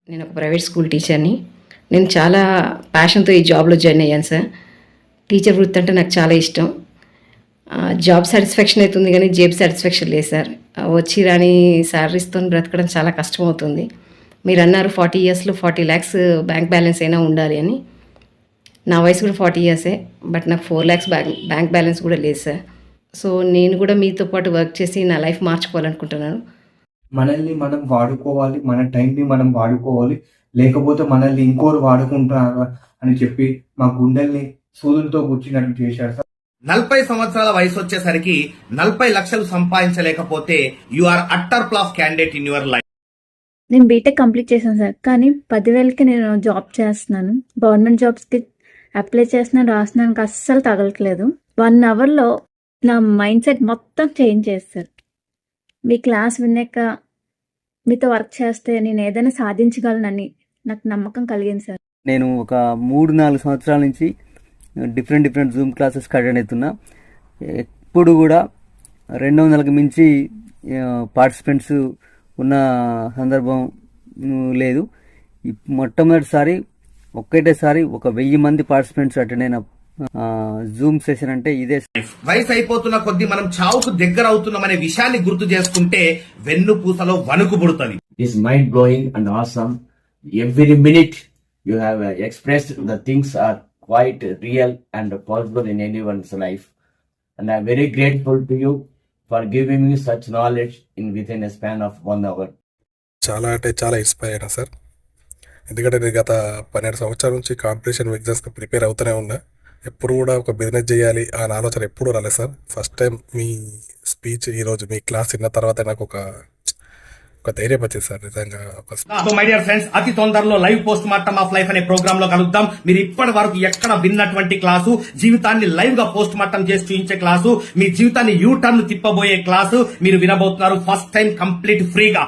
నేను ఒక private school టీచర్ని. నేను చాలా ప్యాషన్‌తో ఈ జాబ్‌లో జాయిన్ అయ్యాను సార్. టీచర్ వృత్తి అంటే నాకు చాలా ఇష్టం. జాబ్ సాటిస్ఫాక్షన్ అయితుంది గానీ, జేబు సాటిస్ఫాక్షన్ లేదు సార్. వచ్చి రాని సాలరీస్‌తోని బ్రతకడం చాలా కష్టమవుతుంది. మీరన్నారు 40 ఇయర్స్‌లో 40 లాక్స్ బ్యాంక్ బ్యాలెన్స్ అయినా ఉండాలి అని. నా వయసు కూడా 40 ఇయర్సే. బట్ నాకు 4 లాక్స్ బ్యాంక్ బ్యాలెన్స్ కూడా లేదు సార్. సో, నేను కూడా మీతో పాటు వర్క్ చేసి నా లైఫ్ మార్చుకోవాలనుకుంటున్నాను. మనల్ని మనం వాడుకోవాలి. మన టైంని మనం వాడుకోవాలి. లేకపోతే మనల్ని ఇంకోరు వాడుకుంటారు అని చెప్పి మా గుండెల్ని సూదులతో గుచ్చినట్లు చేశారు సార్. 40 సంవత్సరాల వయసు వచ్చేసరికి 40 లక్షలు సంపాదించలేకపోతే you are utter flop candidate in your life. నేను బీటెక్ కంప్లీట్ చేశాను సార్. కానీ 10,000కి నేను జాబ్ చేస్తున్నాను. గవర్నమెంట్ జాబ్స్కి అప్లై చేస్తున్నాను, రాస్తున్నానికి అస్సలు తగలట్లేదు. 1 అవర్లో నా మైండ్ సెట్ మొత్తం చేంజ్ చేస్తారు. మీ క్లాస్ విన్నాక మీతో వర్క్ చేస్తే నేను ఏదైనా సాధించగలనని నాకు నమ్మకం కలిగింది సార్. నేను ఒక 3-4 సంవత్సరాల నుంచి డిఫరెంట్ జూమ్ క్లాసెస్ అటెండ్ అవుతున్నా. ఎప్పుడు కూడా 200కి మించి పార్టిసిపెంట్స్ ఉన్న సందర్భం లేదు. మొట్టమొదటిసారి ఒక్కటేసారి ఒక 1000 మంది పార్టిసిపెంట్స్ అటెండ్ అయిన జూమ్ సెషన్ అంటే ఇదే. వయసు అయిపోతున్న కొద్దీ మనం చావుకు దగ్గర అవుతున్నామనే విషయాన్ని గుర్తు చేసుకుంటే వెన్నుపూసలో వణుకు పుడుతుంది. Is mind blowing and awesome. Every minute you have expressed the things are quite real and possible in anyone's life. And I'm very grateful to you for giving me such knowledge within a span of 1 hour. చాలా అంటే చాలా inspire అయినా sir. ఎందుకంటే నేను గత 12 సంవత్సరాల నుంచి competition ఎగ్జామ్స్కి ప్రిపేర్ అవుతూనే ఉన్నా. ఎప్పుడు కూడా ఒక బిజినెస్ చేయాలి అనే ఆలోచన ఎప్పుడు రాలేదు సార్. ఫస్ట్ టైం మీ స్పీచ్ ఈరోజు మీ క్లాస్ విన్న తర్వాత నాకు ఒక ధైర్యం వచ్చింది సార్. నిజంగా మై డియర్ ఫ్రెండ్స్, అతి తొందరలో live post mortem of life అనే ప్రోగ్రామ్ లో కలుద్దాం. మీరు ఇప్పటి వరకు ఎక్కడ విన్నటువంటి క్లాసు, జీవితాన్ని లైవ్ గా పోస్ట్ మార్టం చేసి చూపించే క్లాసు, మీ జీవితాన్ని యూ టర్న్ తిప్పబోయే క్లాసు మీరు వినబోతున్నారు. ఫస్ట్ టైం కంప్లీట్ ఫ్రీగా.